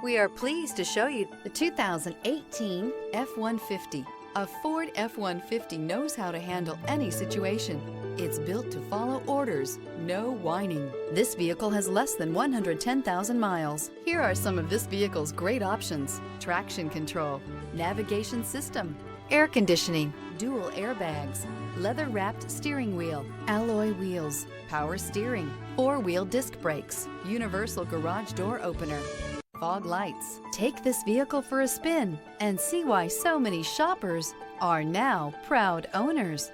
We are pleased to show you the 2018 F-150. A Ford F-150 knows how to handle any situation. It's built to follow orders, no whining. This vehicle has less than 110,000 miles. Here are some of this vehicle's great options: traction control, navigation system, air conditioning, dual airbags, leather-wrapped steering wheel, alloy wheels, power steering, four-wheel disc brakes, universal garage door opener, fog lights. Take this vehicle for a spin and see why so many shoppers are now proud owners.